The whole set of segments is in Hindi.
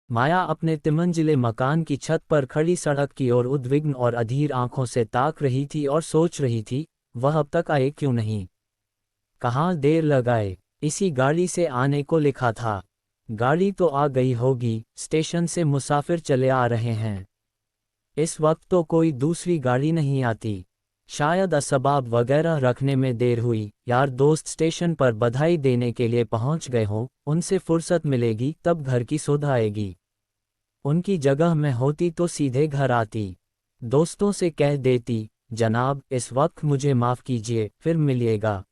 माया अपने तिमंजिले मकान की छत पर खड़ी सड़क की ओर उद्विग्न और अधीर आंखों से ताक रही थी और सोच रही थी, वह अब तक आए क्यों नहीं? कहाँ देर लगाए? इसी गाड़ी से आने को लिखा था। गाड़ी तो आ गई होगी, स्टेशन से मुसाफिर चले आ रहे हैं। इस वक्त तो कोई दूसरी गाड़ी नहीं आती। शायद असबाब वगैरह रखने में देर हुई, यार दोस्त स्टेशन पर बधाई देने के लिए पहुंच गए हों, उनसे फुर्सत मिलेगी तब घर की सुध आएगी। उनकी जगह मैं होती तो सीधे घर आती। दोस्तों से कह देती, जनाब इस वक्त मुझे माफ़ कीजिए, फिर मिलिएगा।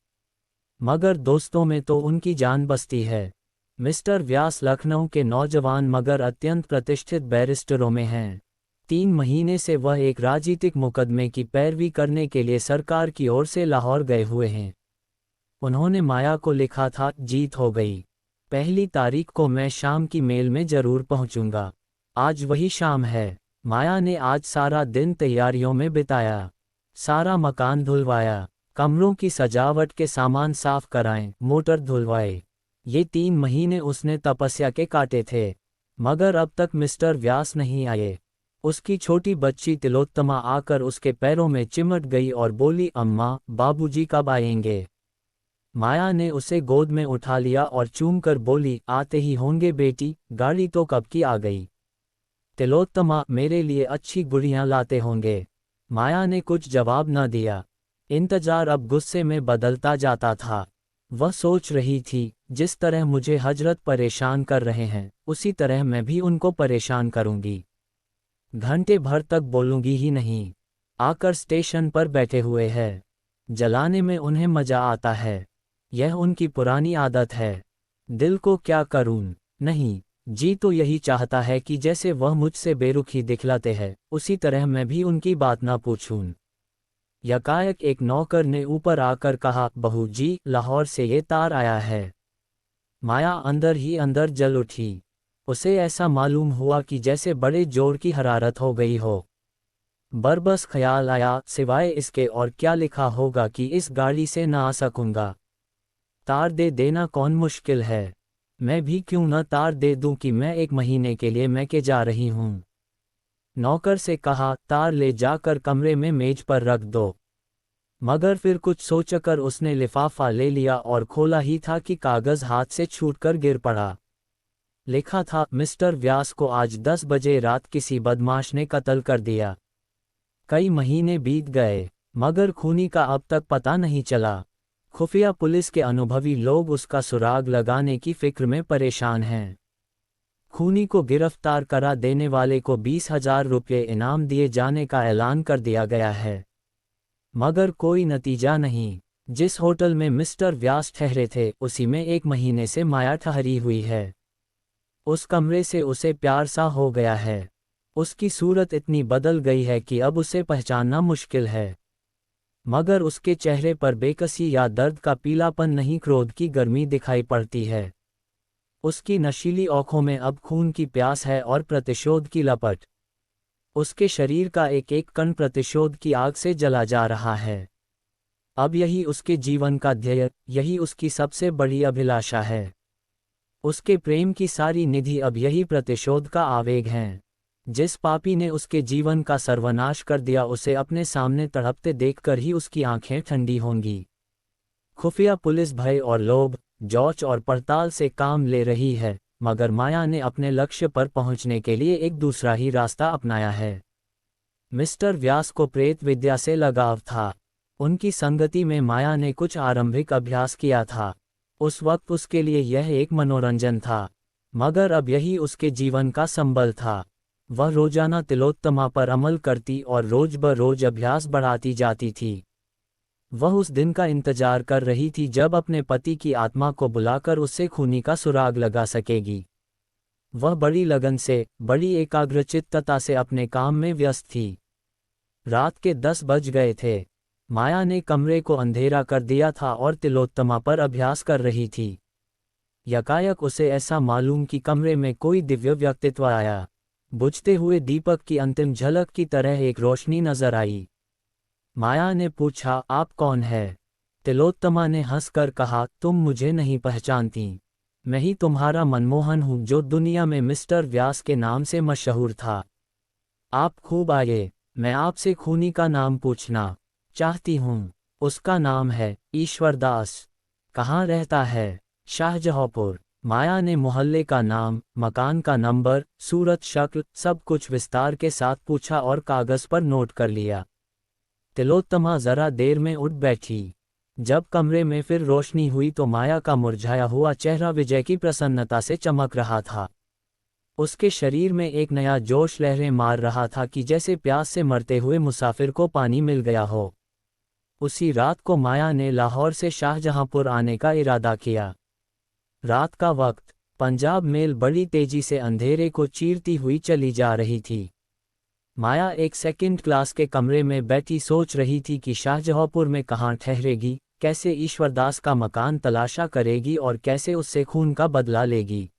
मगर दोस्तों में तो उनकी जान बसती है। मिस्टर व्यास लखनऊ के नौजवान मगर अत्यंत प्रतिष्ठित बैरिस्टरों में हैं। 3 महीने से वह एक राजनीतिक मुकदमे की पैरवी करने के लिए सरकार की ओर से लाहौर गए हुए हैं। उन्होंने माया को लिखा था, जीत हो गई। 1 तारीख को मैं शाम की मेल में जरूर पहुंचूंगा। आज वही शाम है। माया ने आज सारा दिन तैयारियों में बिताया। सारा मकान धुलवाया, कमरों की सजावट के सामान साफ कराएं, मोटर धुलवाए। ये 3 महीने उसने तपस्या के काटे थे। मगर अब तक मिस्टर व्यास नहीं आए। उसकी छोटी बच्ची तिलोत्तमा आकर उसके पैरों में चिमट गई और बोली, अम्मा बाबूजी कब आएंगे? माया ने उसे गोद में उठा लिया और चूमकर बोली, आते ही होंगे बेटी, गाड़ी तो कब की आ गई। तिलोत्तमा, मेरे लिए अच्छी गुड़ियां लाते होंगे। माया ने कुछ जवाब न दिया। इंतजार अब गुस्से में बदलता जाता था। वह सोच रही थी, जिस तरह मुझे हजरत परेशान कर रहे हैं, उसी तरह मैं भी उनको परेशान करूंगी। घंटे भर तक बोलूंगी ही नहीं। आकर स्टेशन पर बैठे हुए हैं। जलाने में उन्हें मजा आता है। यह उनकी पुरानी आदत है। दिल को क्या करूं? नहीं, जी तो यही चाहता है कि जैसे वह मुझसे बेरुखी दिखलाते हैं, उसी तरह मैं भी उनकी बात ना पूछूं। यकायक एक नौकर ने ऊपर आकर कहा, बहू जी, लाहौर से ये तार आया है। माया अंदर ही अंदर जल उठी। उसे ऐसा मालूम हुआ कि जैसे बड़े जोर की हरारत हो गई हो। बरबस ख्याल आया, सिवाय इसके और क्या लिखा होगा कि इस गाड़ी से ना आ सकूंगा। तार दे देना कौन मुश्किल है। मैं भी क्यों न तार दे दूं कि मैं 1 महीने के लिए मैके जा रही हूं। नौकर से कहा, तार ले जाकर कमरे में मेज पर रख दो। मगर फिर कुछ सोचकर उसने लिफाफा ले लिया और खोला ही था कि कागज हाथ से छूटकर गिर पड़ा। लिखा था, मिस्टर व्यास को आज 10 बजे रात किसी बदमाश ने कत्ल कर दिया। कई महीने बीत गए, मगर खूनी का अब तक पता नहीं चला। खुफिया पुलिस के अनुभवी लोग उसका सुराग लगाने की फिक्र में परेशान हैं। खूनी को गिरफ्तार करा देने वाले को 20,000 रुपये इनाम दिए जाने का ऐलान कर दिया गया है। मगर कोई नतीजा नहीं। जिस होटल में मिस्टर व्यास ठहरे थे, उसी में 1 महीने से माया ठहरी हुई है। उस कमरे से उसे प्यार सा हो गया है। उसकी सूरत इतनी बदल गई है कि अब उसे पहचानना मुश्किल है। मगर उसके चेहरे पर बेकसी या दर्द का पीलापन नहीं, क्रोध की गर्मी दिखाई पड़ती है। उसकी नशीली आंखों में अब खून की प्यास है और प्रतिशोध की लपट। उसके शरीर का एक एक कण प्रतिशोध की आग से जला जा रहा है। अब यही उसके जीवन का ध्येय, यही उसकी सबसे बड़ी अभिलाषा है। उसके प्रेम की सारी निधि अब यही प्रतिशोध का आवेग है। जिस पापी ने उसके जीवन का सर्वनाश कर दिया, उसे अपने सामने तड़पते देखकर ही उसकी आंखें ठंडी होंगी। खुफिया पुलिस भय और लोभ, जांच और पड़ताल से काम ले रही है, मगर माया ने अपने लक्ष्य पर पहुंचने के लिए एक दूसरा ही रास्ता अपनाया है। मिस्टर व्यास को प्रेत विद्या से लगाव था। उनकी संगति में माया ने कुछ आरंभिक अभ्यास किया था। उस वक्त उसके लिए यह एक मनोरंजन था, मगर अब यही उसके जीवन का संबल था। वह रोजाना तिलोत्तमा पर अमल करती और रोज ब रोज अभ्यास बढ़ाती जाती थी। वह उस दिन का इंतजार कर रही थी जब अपने पति की आत्मा को बुलाकर उससे खूनी का सुराग लगा सकेगी। वह बड़ी लगन से, बड़ी एकाग्रचित्तता से अपने काम में व्यस्त थी। रात के 10 बज गए थे। माया ने कमरे को अंधेरा कर दिया था और तिलोत्तमा पर अभ्यास कर रही थी। यकायक उसे ऐसा मालूम कि कमरे में कोई दिव्य व्यक्तित्व आया। बुझते हुए दीपक की अंतिम झलक की तरह एक रोशनी नजर आई। माया ने पूछा, आप कौन है? तिलोत्तमा ने हंसकर कहा, तुम मुझे नहीं पहचानती। मैं ही तुम्हारा मनमोहन हूँ जो दुनिया में मिस्टर व्यास के नाम से मशहूर था। आप खूब आए, मैं आपसे खूनी का नाम पूछना चाहती हूँ। उसका नाम है ईश्वरदास। कहाँ रहता है? शाहजहाँपुर। माया ने मोहल्ले का नाम, मकान का नंबर, सूरत, शक्ल, सब कुछ विस्तार के साथ पूछा और कागज पर नोट कर लिया। तिलोत्तमा जरा देर में उठ बैठी। जब कमरे में फिर रोशनी हुई तो माया का मुरझाया हुआ चेहरा विजय की प्रसन्नता से चमक रहा था। उसके शरीर में एक नया जोश लहरें मार रहा था कि जैसे प्यास से मरते हुए मुसाफिर को पानी मिल गया हो। उसी रात को माया ने लाहौर से शाहजहाँपुर आने का इरादा किया। रात का वक्त, पंजाब मेल बड़ी तेजी से अंधेरे को चीरती हुई चली जा रही थी। माया एक सेकंड क्लास के कमरे में बैठी सोच रही थी कि शाहजहाँपुर में कहाँ ठहरेगी, कैसे ईश्वरदास का मकान तलाशा करेगी और कैसे उससे खून का बदला लेगी।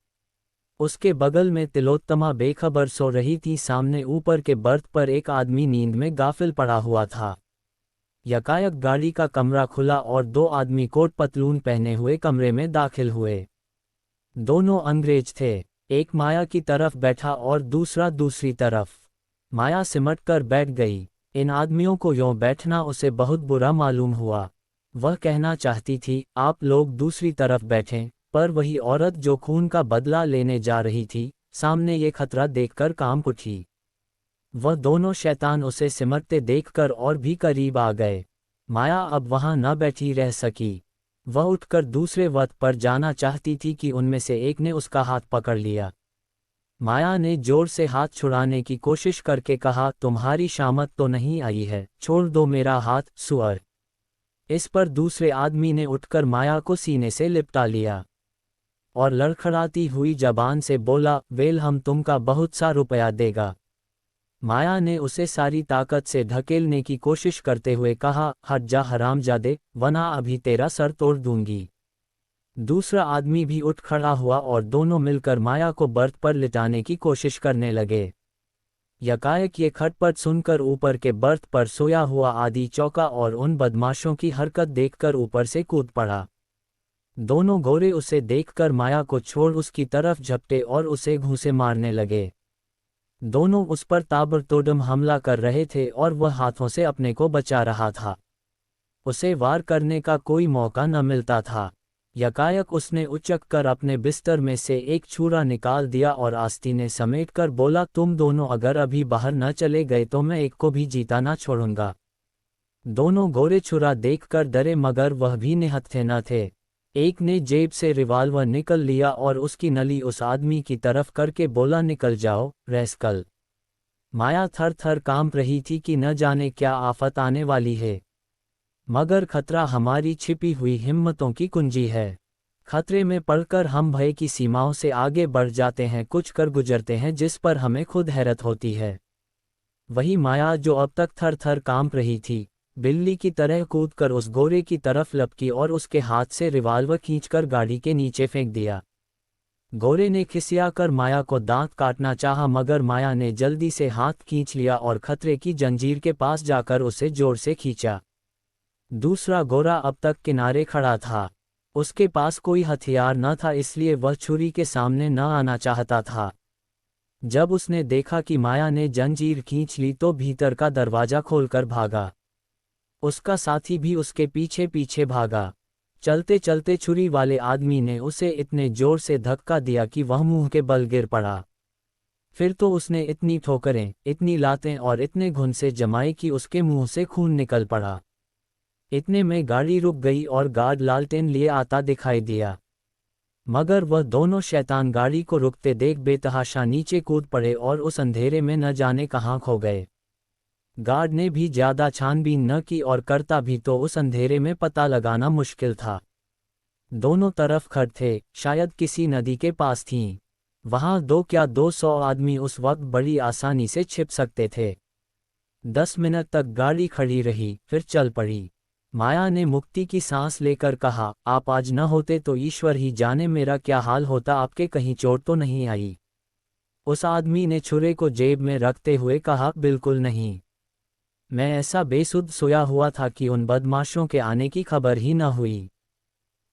उसके बगल में तिलोत्तमा बेखबर सो रही थी। सामने ऊपर के बर्थ पर एक आदमी नींद में गाफिल पड़ा हुआ था। यकायक गाड़ी का कमरा खुला और दो आदमी कोट पतलून पहने हुए कमरे में दाखिल हुए। दोनों अंग्रेज थे। एक माया की तरफ बैठा और दूसरा दूसरी तरफ। माया सिमट कर बैठ गई। इन आदमियों को यूं बैठना उसे बहुत बुरा मालूम हुआ। वह कहना चाहती थी, आप लोग दूसरी तरफ बैठें, पर वही औरत जो खून का बदला लेने जा रही थी, सामने ये खतरा देखकर कांप उठी। वह दोनों शैतान उसे सिमटते देखकर और भी करीब आ गए। माया अब वहां न बैठी रह सकी। वह उठकर दूसरे वक्त पर जाना चाहती थी कि उनमें से एक ने उसका हाथ पकड़ लिया। माया ने जोर से हाथ छुड़ाने की कोशिश करके कहा, तुम्हारी शामत तो नहीं आई है, छोड़ दो मेरा हाथ, सुअर। इस पर दूसरे आदमी ने उठकर माया को सीने से लिपटा लिया और लड़खड़ाती हुई जबान से बोला, वेल हम तुमका बहुत सा रुपया देगा। माया ने उसे सारी ताकत से ढकेलने की कोशिश करते हुए कहा, हट जा हरामजादे, वरना अभी तेरा सर तोड़ दूंगी। दूसरा आदमी भी उठ खड़ा हुआ और दोनों मिलकर माया को बर्थ पर लिटाने की कोशिश करने लगे। यकायक ये खटपट सुनकर ऊपर के बर्थ पर सोया हुआ आदि चौका और उन बदमाशों की हरकत देखकर ऊपर से कूद पड़ा। दोनों गोरे उसे देखकर माया को छोड़ उसकी तरफ झपटे और उसे घूंसे मारने लगे। दोनों उस पर ताबड़तोड़ हमला कर रहे थे और वह हाथों से अपने को बचा रहा था। उसे वार करने का कोई मौका न मिलता था। यकायक उसने उचक कर अपने बिस्तर में से एक छुरा निकाल दिया और आस्तीने समेटकर बोला, तुम दोनों अगर अभी बाहर न चले गए तो मैं एक को भी जीता ना छोड़ूंगा। दोनों गोरे छुरा देखकर डरे मगर वह भी निहत्थे न थे। एक ने जेब से रिवाल्वर निकल लिया और उसकी नली उस आदमी की तरफ करके बोला, निकल जाओ रैस्कल। माया थर थर कांप रही थी कि न जाने क्या आफत आने वाली है। मगर खतरा हमारी छिपी हुई हिम्मतों की कुंजी है। खतरे में पड़कर हम भय की सीमाओं से आगे बढ़ जाते हैं, कुछ कर गुजरते हैं जिस पर हमें खुद हैरत होती है। वही माया जो अब तक थर थर कांप रही थी, बिल्ली की तरह कूदकर उस गोरे की तरफ लपकी और उसके हाथ से रिवाल्वर खींचकर गाड़ी के नीचे फेंक दिया। गोरे ने खिसियाकर माया को दांत काटना चाहा मगर माया ने जल्दी से हाथ खींच लिया और खतरे की जंजीर के पास जाकर उसे जोर से खींचा। दूसरा गोरा अब तक किनारे खड़ा था। उसके पास कोई हथियार न था, इसलिए वह छुरी के सामने न आना चाहता था। जब उसने देखा कि माया ने जंजीर खींच ली तो भीतर का दरवाजा खोलकर भागा। उसका साथी भी उसके पीछे पीछे भागा। चलते चलते छुरी वाले आदमी ने उसे इतने जोर से धक्का दिया कि वह मुंह के बल गिर पड़ा। फिर तो उसने इतनी ठोकरें, इतनी लातें और इतने घुंसे जमाए कि उसके मुंह से खून निकल पड़ा। इतने में गाड़ी रुक गई और गार्ड लालटेन लिए आता दिखाई दिया। मगर वह दोनों शैतान गाड़ी को रुकते देख बेतहाशा नीचे कूद पड़े और उस अंधेरे में न जाने कहाँ खो गए। गार्ड ने भी ज्यादा छानबीन न की और करता भी तो उस अंधेरे में पता लगाना मुश्किल था। दोनों तरफ खड़ थे, शायद किसी नदी के पास थीं। वहां 2 क्या 200 आदमी उस वक्त बड़ी आसानी से छिप सकते थे। 10 मिनट तक गाड़ी खड़ी रही, फिर चल पड़ी। माया ने मुक्ति की सांस लेकर कहा, आप आज न होते तो ईश्वर ही जाने मेरा क्या हाल होता, आपके कहीं चोट तो नहीं आई? उस आदमी ने छुरे को जेब में रखते हुए कहा, बिल्कुल नहीं। मैं ऐसा बेसुध सोया हुआ था कि उन बदमाशों के आने की खबर ही न हुई।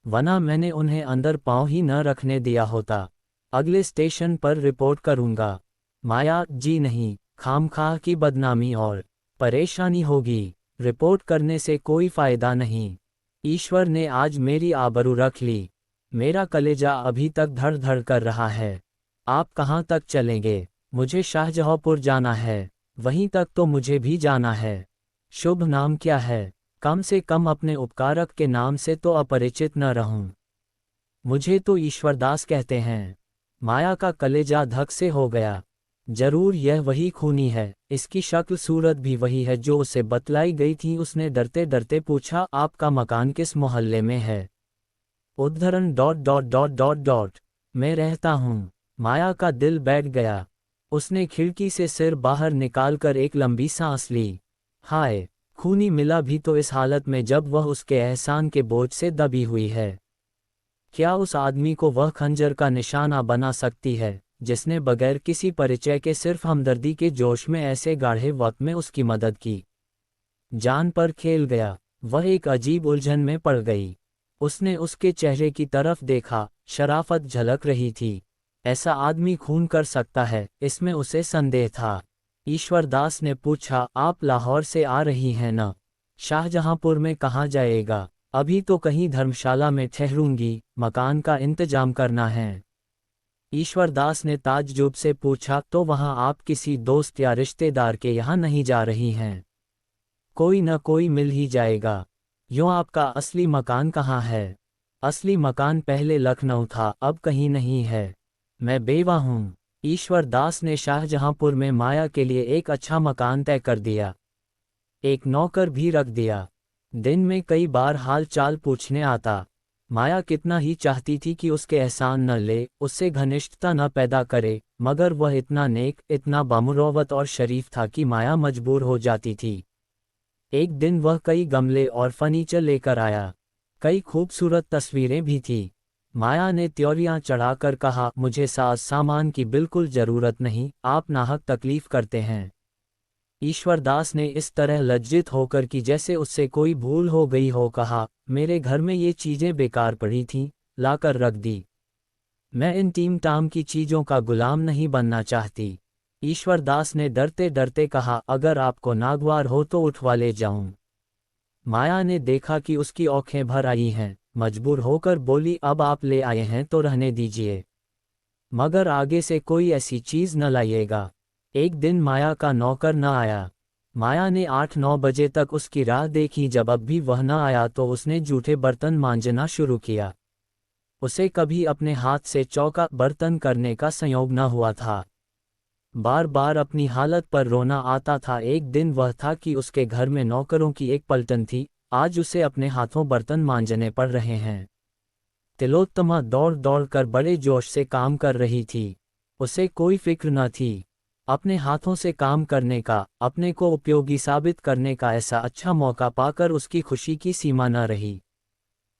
वरना मैंने उन्हें अंदर पाँव ही न रखने दिया होता। अगले स्टेशन पर रिपोर्ट करूंगा। माया, जी नहीं, खामखाह की बदनामी और परेशानी होगी। रिपोर्ट करने से कोई फायदा नहीं। ईश्वर ने आज मेरी आबरू रख ली। मेरा कलेजा अभी तक धड़ धड़ कर रहा है। आप कहाँ तक चलेंगे? मुझे शाहजहाँपुर जाना है। वहीं तक तो मुझे भी जाना है। शुभ नाम क्या है? कम से कम अपने उपकारक के नाम से तो अपरिचित न रहूं। मुझे तो ईश्वरदास कहते हैं। माया का कलेजा धक से हो गया। जरूर यह वही खूनी है। इसकी शक्ल सूरत भी वही है जो उसे बतलाई गई थी। उसने डरते डरते पूछा, आपका मकान किस मोहल्ले में है? उद्धरण dot dot dot dot dot मैं रहता हूँ। माया का दिल बैठ गया। उसने खिड़की से सिर बाहर निकालकर एक लंबी सांस ली। हाय, खूनी मिला भी तो इस हालत में जब वह उसके एहसान के बोझ से दबी हुई है। क्या उस आदमी को वह खंजर का निशाना बना सकती है जिसने बगैर किसी परिचय के सिर्फ हमदर्दी के जोश में ऐसे गाढ़े वक्त में उसकी मदद की? जान पर खेल गया। वह एक अजीब उलझन में पड़ गई। उसने उसके चेहरे की तरफ देखा, शराफत झलक रही थी। ऐसा आदमी खून कर सकता है, इसमें उसे संदेह था। ईश्वरदास ने पूछा, आप लाहौर से आ रही हैं न? शाहजहाँपुर में कहाँ जाएगा? अभी तो कहीं धर्मशाला में ठहरूंगी, मकान का इंतजाम करना है। ईश्वरदास ने ताज्जुब से पूछा, तो वहाँ आप किसी दोस्त या रिश्तेदार के यहाँ नहीं जा रही हैं? कोई न कोई मिल ही जाएगा। यूँ आपका असली मकान कहाँ है? असली मकान पहले लखनऊ था, अब कहीं नहीं है। मैं बेवा हूँ। ईश्वरदास ने शाहजहाँपुर में माया के लिए एक अच्छा मकान तय कर दिया। एक नौकर भी रख दिया। दिन में कई बार हाल चाल पूछने आता। माया कितना ही चाहती थी कि उसके एहसान न ले, उससे घनिष्ठता न पैदा करे, मगर वह इतना नेक, इतना बामुरौवत और शरीफ था कि माया मजबूर हो जाती थी। एक दिन वह कई गमले और फर्नीचर लेकर आया। कई खूबसूरत तस्वीरें भी थी। माया ने त्योरियां चढ़ाकर कहा, मुझे साज सामान की बिल्कुल जरूरत नहीं, आप नाहक तकलीफ करते हैं। ईश्वरदास ने इस तरह लज्जित होकर कि जैसे उससे कोई भूल हो गई हो कहा, मेरे घर में ये चीजें बेकार पड़ी थीं, लाकर रख दी। मैं इन टीम टाम की चीजों का गुलाम नहीं बनना चाहती। ईश्वरदास ने डरते डरते कहा, अगर आपको नागवार हो तो उठवा ले जाऊं। माया ने देखा कि उसकी आंखें भर आई हैं, मजबूर होकर बोली, अब आप ले आए हैं तो रहने दीजिए, मगर आगे से कोई ऐसी चीज न लाइएगा। एक दिन माया का नौकर न आया। माया ने 8-9 बजे तक उसकी राह देखी। जब अब भी वह न आया तो उसने जूठे बर्तन मांजना शुरू किया। उसे कभी अपने हाथ से चौका बर्तन करने का संयोग न हुआ था। बार बार अपनी हालत पर रोना आता था। एक दिन वह था कि उसके घर में नौकरों की एक पलटन थी, आज उसे अपने हाथों बर्तन मांजने पड़ रहे हैं। तिलोत्तमा दौड़ दौड़ कर बड़े जोश से काम कर रही थी। उसे कोई फिक्र न थी। अपने हाथों से काम करने का, अपने को उपयोगी साबित करने का ऐसा अच्छा मौका पाकर उसकी खुशी की सीमा न रही।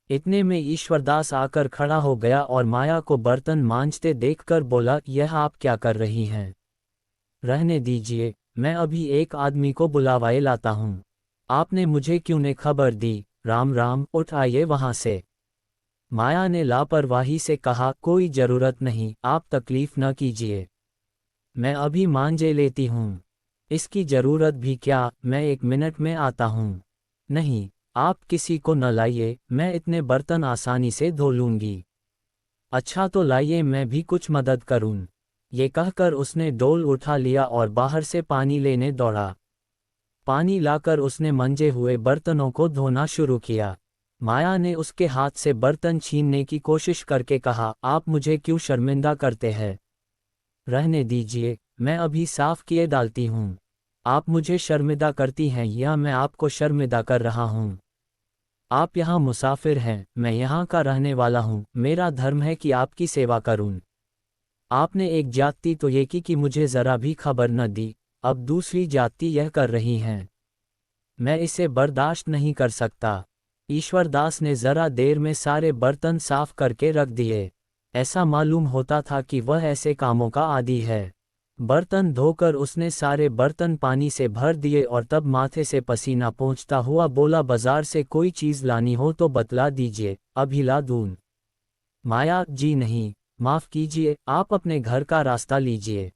इतने में ईश्वरदास आकर खड़ा हो गया और माया को बर्तन मांजते देखकर बोला, यह आप क्या कर रही हैं? रहने दीजिए, मैं अभी एक आदमी को बुलावाए लाता हूँ। आपने मुझे क्यों ने खबर दी? राम राम, उठ आइए वहाँ से। माया ने लापरवाही से कहा, कोई जरूरत नहीं, आप तकलीफ न कीजिए, मैं अभी मांजे लेती हूँ। इसकी जरूरत भी क्या, मैं 1 मिनट में आता हूँ। नहीं, आप किसी को न लाइए, मैं इतने बर्तन आसानी से धो लूँगी। अच्छा तो लाइए, मैं भी कुछ मदद करूँ। ये कहकर उसने डोल उठा लिया और बाहर से पानी लेने दौड़ा। पानी लाकर उसने मंजे हुए बर्तनों को धोना शुरू किया। माया ने उसके हाथ से बर्तन छीनने की कोशिश करके कहा, आप मुझे क्यों शर्मिंदा करते हैं? रहने दीजिए, मैं अभी साफ किए डालती हूँ। आप मुझे शर्मिंदा करती हैं या मैं आपको शर्मिंदा कर रहा हूँ? आप यहाँ मुसाफिर हैं, मैं यहाँ का रहने वाला हूँ, मेरा धर्म है कि आपकी सेवा करूँ। आपने एक जाति तो ये की कि मुझे ज़रा भी खबर न दी, अब दूसरी जाति यह कर रही हैं। मैं इसे बर्दाश्त नहीं कर सकता। ईश्वरदास ने ज़रा देर में सारे बर्तन साफ करके रख दिए। ऐसा मालूम होता था कि वह ऐसे कामों का आदी है। बर्तन धोकर उसने सारे बर्तन पानी से भर दिए और तब माथे से पसीना पोंछता हुआ बोला, बाजार से कोई चीज लानी हो तो बतला दीजिए, अभी ला दूं। माया, जी नहीं, माफ कीजिए, आप अपने घर का रास्ता लीजिए।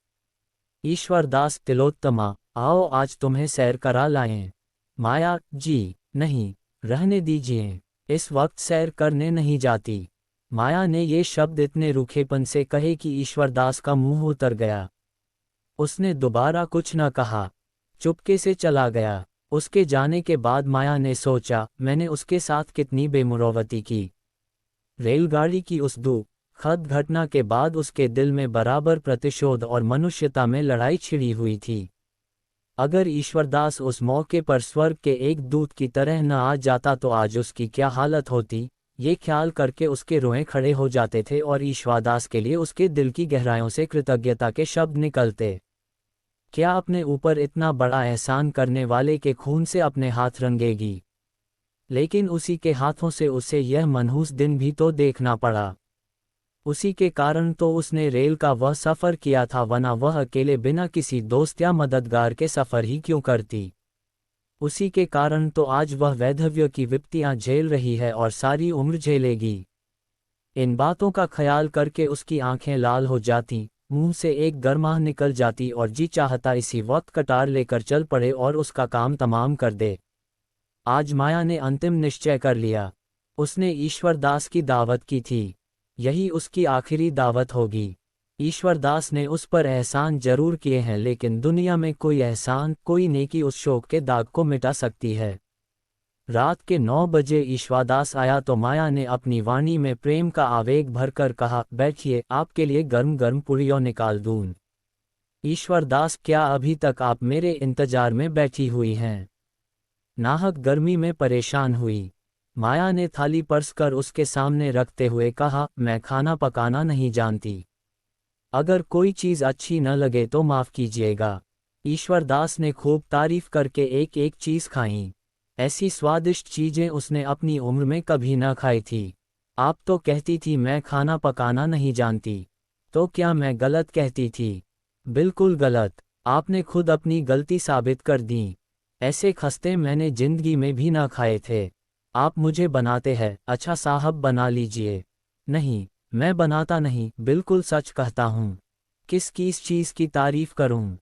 ईश्वरदास, तिलोत्तमा, आओ आज तुम्हें सैर करा लाएं। माया, जी नहीं, रहने दीजिए, इस वक्त सैर करने नहीं जाती। माया ने ये शब्द इतने रूखेपन से कहे कि ईश्वरदास का मुंह उतर गया। उसने दोबारा कुछ न कहा, चुपके से चला गया। उसके जाने के बाद माया ने सोचा, मैंने उसके साथ कितनी बेमुरौवती की। रेलगाड़ी की उस दुखद घटना के बाद उसके दिल में बराबर प्रतिशोध और मनुष्यता में लड़ाई छिड़ी हुई थी। अगर ईश्वरदास उस मौके पर स्वर्ग के एक दूत की तरह न आ जाता तो आज उसकी क्या हालत होती, ये ख्याल करके उसके रोएं खड़े हो जाते थे और ईश्वरदास के लिए उसके दिल की गहराइयों से कृतज्ञता के शब्द निकलते। क्या अपने ऊपर इतना बड़ा एहसान करने वाले के खून से अपने हाथ रंगेगी? लेकिन उसी के हाथों से उसे यह मनहूस दिन भी तो देखना पड़ा। उसी के कारण तो उसने रेल का वह सफ़र किया था, वरना वह अकेले बिना किसी दोस्त या मददगार के सफ़र ही क्यों करती। उसी के कारण तो आज वह वैधव्य की विपत्तियां झेल रही है और सारी उम्र झेलेगी। इन बातों का ख्याल करके उसकी आंखें लाल हो जाती, मुंह से एक गर्माह निकल जाती और जी चाहता इसी वक्त कटार लेकर चल पड़े और उसका काम तमाम कर दे। आज माया ने अंतिम निश्चय कर लिया। उसने ईश्वरदास की दावत की थी, यही उसकी आखिरी दावत होगी। ईश्वरदास ने उस पर एहसान जरूर किए हैं, लेकिन दुनिया में कोई एहसान, कोई नेकी उस शोक के दाग को मिटा सकती है। रात के 9 बजे ईश्वरदास आया तो माया ने अपनी वाणी में प्रेम का आवेग भरकर कहा, बैठिए, आपके लिए गर्म गर्म पुड़ियों निकाल दूं। ईश्वरदास, क्या अभी तक आप मेरे इंतजार में बैठी हुई हैं? नाहक गर्मी में परेशान हुई माया ने थाली परसकर उसके सामने रखते हुए कहा, मैं खाना पकाना नहीं जानती। अगर कोई चीज़ अच्छी न लगे तो माफ़ कीजिएगा। ईश्वरदास ने खूब तारीफ करके एक एक चीज़ खाई। ऐसी स्वादिष्ट चीज़ें उसने अपनी उम्र में कभी न खाई थी। आप तो कहती थी मैं खाना पकाना नहीं जानती, तो क्या मैं गलत कहती थी? बिल्कुल गलत। आपने खुद अपनी गलती साबित कर दी। ऐसे खस्ते मैंने जिंदगी में भी न खाए थे। आप मुझे बनाते हैं, अच्छा साहब बना लीजिए। नहीं, मैं बनाता नहीं, बिल्कुल सच कहता हूँ। किस चीज़ की तारीफ करूँ?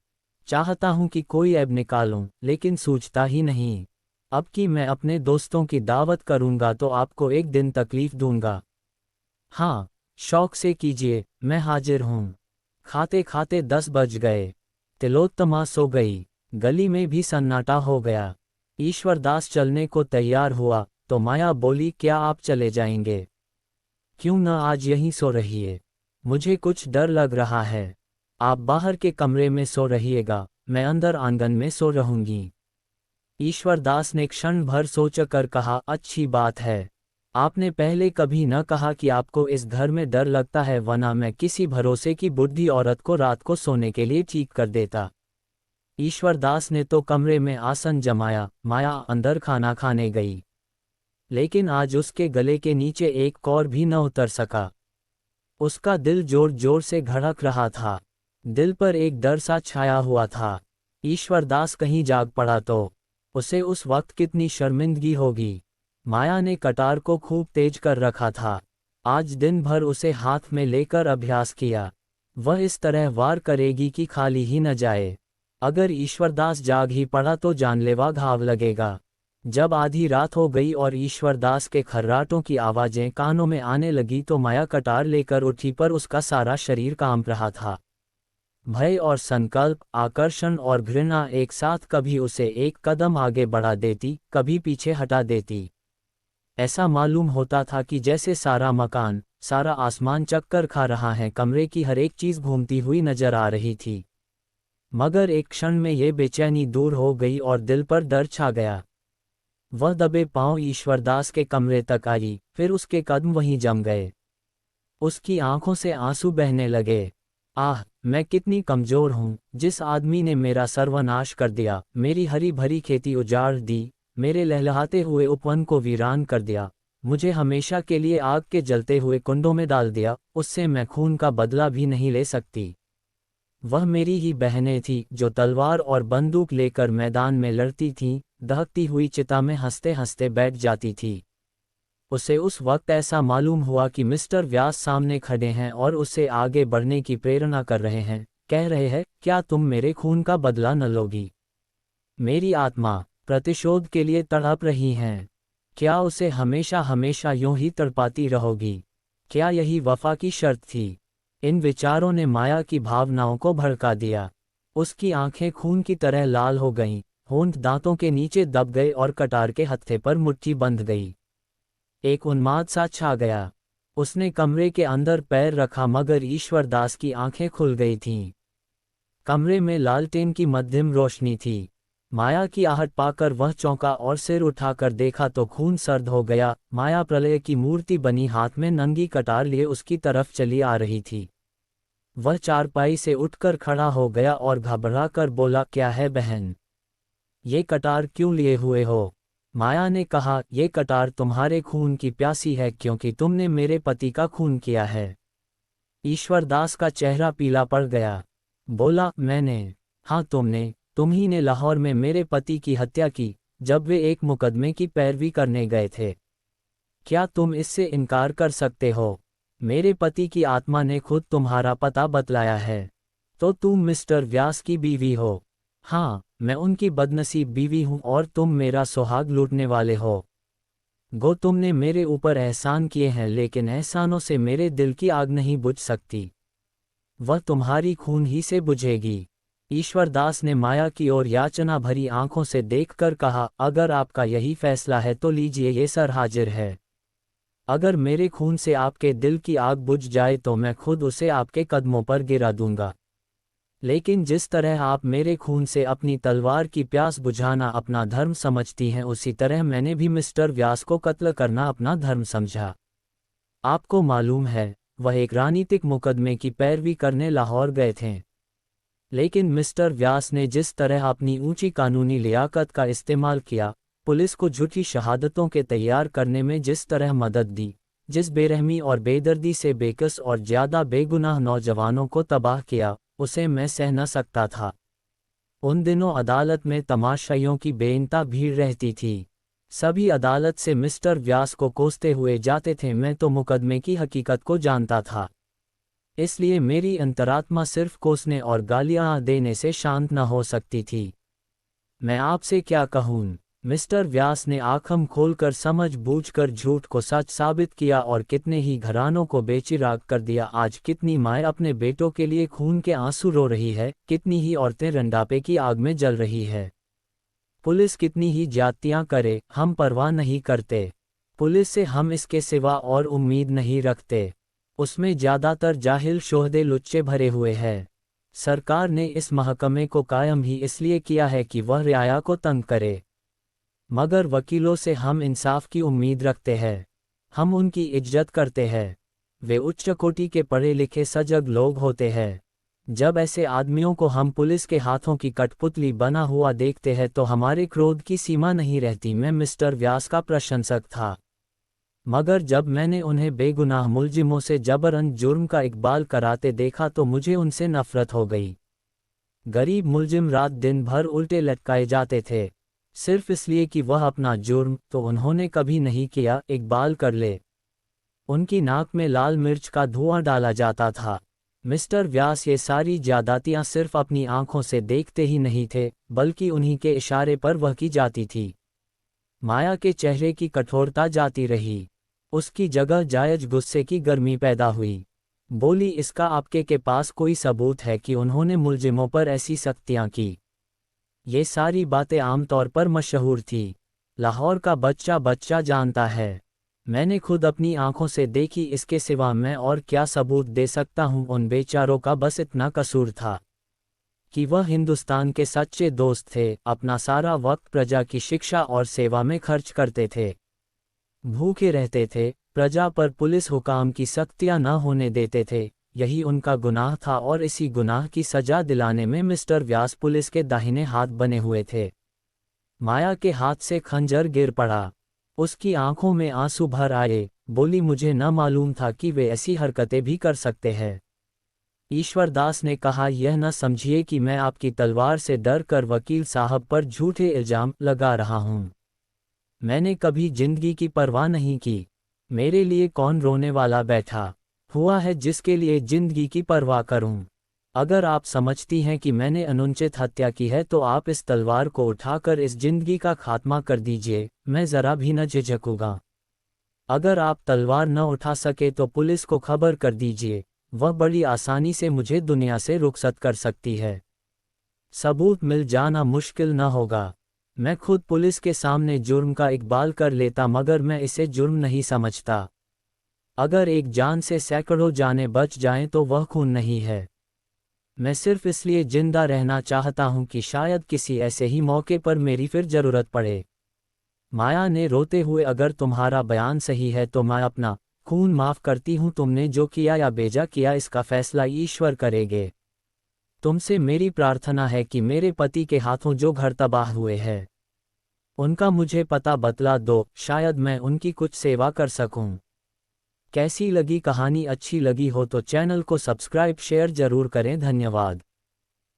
चाहता हूँ कि कोई ऐब निकालूं, लेकिन सूझता ही नहीं। अब कि मैं अपने दोस्तों की दावत करूँगा तो आपको एक दिन तकलीफ दूंगा। हाँ, शौक से कीजिए, मैं हाजिर हूँ। खाते खाते 10 बज गए। तिलोत्तमा सो गई। गली में भी सन्नाटा हो गया। ईश्वरदास चलने को तैयार हुआ तो माया बोली, क्या आप चले जाएंगे? क्यों न आज यहीं सो रहिए। मुझे कुछ डर लग रहा है। आप बाहर के कमरे में सो रहिएगा, मैं अंदर आंगन में सो रहूंगी। ईश्वरदास ने क्षण भर सोचकर कहा, अच्छी बात है। आपने पहले कभी न कहा कि आपको इस घर में डर लगता है, वरना मैं किसी भरोसे की बुढ़ी औरत को रात को सोने के लिए ठीक कर देता। ईश्वरदास ने तो कमरे में आसन जमाया, माया अंदर खाना खाने गई। लेकिन आज उसके गले के नीचे एक कौर भी न उतर सका। उसका दिल जोर जोर से धड़क रहा था। दिल पर एक डर सा छाया हुआ था। ईश्वरदास कहीं जाग पड़ा तो उसे उस वक्त कितनी शर्मिंदगी होगी। माया ने कटार को खूब तेज कर रखा था। आज दिन भर उसे हाथ में लेकर अभ्यास किया। वह इस तरह वार करेगी कि खाली ही न जाए। अगर ईश्वरदास जाग ही पड़ा तो जानलेवा घाव लगेगा। जब आधी रात हो गई और ईश्वरदास के खर्राटों की आवाजें कानों में आने लगी तो माया कटार लेकर उठी, पर उसका सारा शरीर कांप रहा था। भय और संकल्प, आकर्षण और घृणा एक साथ कभी उसे एक कदम आगे बढ़ा देती, कभी पीछे हटा देती। ऐसा मालूम होता था कि जैसे सारा मकान, सारा आसमान चक्कर खा रहा है। कमरे की हर एक चीज घूमती हुई नजर आ रही थी। मगर एक क्षण में ये बेचैनी दूर हो गई और दिल पर डर छा गया। वह दबे पांव ईश्वरदास के कमरे तक आई, फिर उसके कदम वहीं जम गए। उसकी आंखों से आंसू बहने लगे। आह, मैं कितनी कमजोर हूँ। जिस आदमी ने मेरा सर्वनाश कर दिया, मेरी हरी भरी खेती उजाड़ दी, मेरे लहलहाते हुए उपवन को वीरान कर दिया, मुझे हमेशा के लिए आग के जलते हुए कुंडों में डाल दिया, उससे मैं खून का बदला भी नहीं ले सकती। वह मेरी ही बहनें थीं जो तलवार और बंदूक लेकर मैदान में लड़ती थीं, दहकती हुई चिता में हंसते हंसते बैठ जाती थी। उसे उस वक्त ऐसा मालूम हुआ कि मिस्टर व्यास सामने खड़े हैं और उसे आगे बढ़ने की प्रेरणा कर रहे हैं, कह रहे हैं, क्या तुम मेरे खून का बदला न लोगी? मेरी आत्मा प्रतिशोध के लिए तड़प रही है। क्या उसे हमेशा हमेशा यूं ही तड़पाती रहोगी? क्या यही वफा की शर्त थी? इन विचारों ने माया की भावनाओं को भड़का दिया। उसकी आंखें खून की तरह लाल हो गईं, होंठ दांतों के नीचे दब गए और कटार के हत्थे पर मुट्ठी बंध गई। एक उन्माद सा छा गया। उसने कमरे के अंदर पैर रखा मगर ईश्वर दास की आंखें खुल गई थीं। कमरे में लालटेन की मध्यम रोशनी थी। माया की आहट पाकर वह चौंका और सिर उठाकर देखा तो खून सर्द हो गया। माया प्रलय की मूर्ति बनी हाथ में नंगी कटार लिए उसकी तरफ चली आ रही थी। वह चारपाई से उठकर खड़ा हो गया और घबरा कर बोला, क्या है बहन? ये कटार क्यों लिए हुए हो? माया ने कहा, ये कटार तुम्हारे खून की प्यासी है क्योंकि तुमने मेरे पति का खून किया है। ईश्वरदास का चेहरा पीला पड़ गया। बोला, मैंने? हाँ तुम ही ने लाहौर में मेरे पति की हत्या की, जब वे एक मुकदमे की पैरवी करने गए थे। क्या तुम इससे इनकार कर सकते हो? मेरे पति की आत्मा ने खुद तुम्हारा पता बतलाया है। तो तुम मिस्टर व्यास की बीवी हो? हाँ, मैं उनकी बदनसीब बीवी हूँ और तुम मेरा सुहाग लूटने वाले हो। तुमने मेरे ऊपर एहसान किए हैं लेकिन एहसानों से मेरे दिल की आग नहीं बुझ सकती। वह तुम्हारी खून ही से बुझेगी। ईश्वरदास ने माया की ओर याचना भरी आंखों से देखकर कहा, अगर आपका यही फैसला है तो लीजिए, ये सर हाजिर है। अगर मेरे खून से आपके दिल की आग बुझ जाए तो मैं खुद उसे आपके कदमों पर गिरा दूंगा। लेकिन जिस तरह आप मेरे खून से अपनी तलवार की प्यास बुझाना अपना धर्म समझती हैं, उसी तरह मैंने भी मिस्टर व्यास को कत्ल करना अपना धर्म समझा। आपको मालूम है, वह एक राजनीतिक मुकदमे की पैरवी करने लाहौर गए थे। लेकिन मिस्टर व्यास ने जिस तरह अपनी ऊंची कानूनी लियाकत का इस्तेमाल किया, पुलिस को झूठी शहादतों के तैयार करने में जिस तरह मदद दी, जिस बेरहमी और बेदर्दी से बेकस और ज़्यादा बेगुनाह नौजवानों को तबाह किया, उसे मैं सह न सकता था। उन दिनों अदालत में तमाशाइयों की बेइंतहा भीड़ रहती थी। सभी अदालत से मिस्टर व्यास को कोसते हुए जाते थे। मैं तो मुकदमे की हकीकत को जानता था, इसलिए मेरी अंतरात्मा सिर्फ कोसने और गालियां देने से शांत न हो सकती थी। मैं आपसे क्या कहूँ? मिस्टर व्यास ने आँखें खोलकर समझ बूझकर झूठ को सच साबित किया और कितने ही घरानों को बेचिराग कर दिया। आज कितनी माएँ अपने बेटों के लिए खून के आंसू रो रही है, कितनी ही औरतें रंडापे की आग में जल रही है। पुलिस कितनी ही ज्यादतियां करे, हम परवाह नहीं करते। पुलिस से हम इसके सिवा और उम्मीद नहीं रखते। उसमें ज़्यादातर जाहिल शोहदे लुच्चे भरे हुए हैं। सरकार ने इस महकमे को कायम ही इसलिए किया है कि वह रियाया को तंग करे। मगर वकीलों से हम इंसाफ की उम्मीद रखते हैं। हम उनकी इज्जत करते हैं। वे उच्च कोटि के पढ़े लिखे सजग लोग होते हैं। जब ऐसे आदमियों को हम पुलिस के हाथों की कठपुतली बना हुआ देखते हैं तो हमारे क्रोध की सीमा नहीं रहती। मैं मिस्टर व्यास का प्रशंसक था, मगर जब मैंने उन्हें बेगुनाह मुलजिमों से जबरन जुर्म का इकबाल कराते देखा तो मुझे उनसे नफरत हो गई। गरीब मुलजिम रात दिन भर उल्टे लटकाए जाते थे, सिर्फ इसलिए कि वह अपना जुर्म तो उन्होंने कभी नहीं किया इकबाल कर ले। उनकी नाक में लाल मिर्च का धुआं डाला जाता था। मिस्टर व्यास ये सारी ज्यादतियां सिर्फ अपनी आंखों से देखते ही नहीं थे, बल्कि उन्हीं के इशारे पर वह की जाती थी। माया के चेहरे की कठोरता जाती रही। उसकी जगह जायज गुस्से की गर्मी पैदा हुई। बोली, इसका आपके के पास कोई सबूत है कि उन्होंने मुलजिमों पर ऐसी सख्तियां की? ये सारी बातें आमतौर पर मशहूर थी। लाहौर का बच्चा बच्चा जानता है। मैंने खुद अपनी आंखों से देखी, इसके सिवा मैं और क्या सबूत दे सकता हूँ? उन बेचारों का बस इतना कसूर था कि वह हिंदुस्तान के सच्चे दोस्त थे, अपना सारा वक्त प्रजा की शिक्षा और सेवा में खर्च करते थे, भूखे रहते थे, प्रजा पर पुलिस हुकाम की सख्तियां न होने देते थे। यही उनका गुनाह था और इसी गुनाह की सजा दिलाने में मिस्टर व्यास पुलिस के दाहिने हाथ बने हुए थे। माया के हाथ से खंजर गिर पड़ा। उसकी आंखों में आंसू भर आए। बोली, मुझे न मालूम था कि वे ऐसी हरकतें भी कर सकते हैं। ईश्वर दास ने कहा, यह न समझिए कि मैं आपकी तलवार से डर कर वकील साहब पर झूठे इल्जाम लगा रहा हूँ। मैंने कभी जिंदगी की परवाह नहीं की। मेरे लिए कौन रोने वाला बैठा हुआ है जिसके लिए जिंदगी की परवाह करूं? अगर आप समझती हैं कि मैंने अनुचित हत्या की है तो आप इस तलवार को उठाकर इस जिंदगी का खात्मा कर दीजिए, मैं जरा भी न झिझकूंगा। अगर आप तलवार न उठा सके तो पुलिस को खबर कर दीजिए, वह बड़ी आसानी से मुझे दुनिया से रुखसत कर सकती है। सबूत मिल जाना मुश्किल न होगा। मैं खुद पुलिस के सामने जुर्म का इकबाल कर लेता, मगर मैं इसे जुर्म नहीं समझता। अगर एक जान से सैकड़ों जानें बच जाएं तो वह खून नहीं है। मैं सिर्फ इसलिए जिंदा रहना चाहता हूं कि शायद किसी ऐसे ही मौके पर मेरी फिर जरूरत पड़े। माया ने रोते हुए, अगर तुम्हारा बयान सही है तो मैं अपना खून माफ करती हूं। तुमने जो किया या बेजा किया इसका फैसला ईश्वर करेंगे। तुमसे मेरी प्रार्थना है कि मेरे पति के हाथों जो घर तबाह हुए हैं उनका मुझे पता बतला दो, शायद मैं उनकी कुछ सेवा कर सकूं। कैसी लगी कहानी? अच्छी लगी हो तो चैनल को सब्सक्राइब शेयर जरूर करें। धन्यवाद।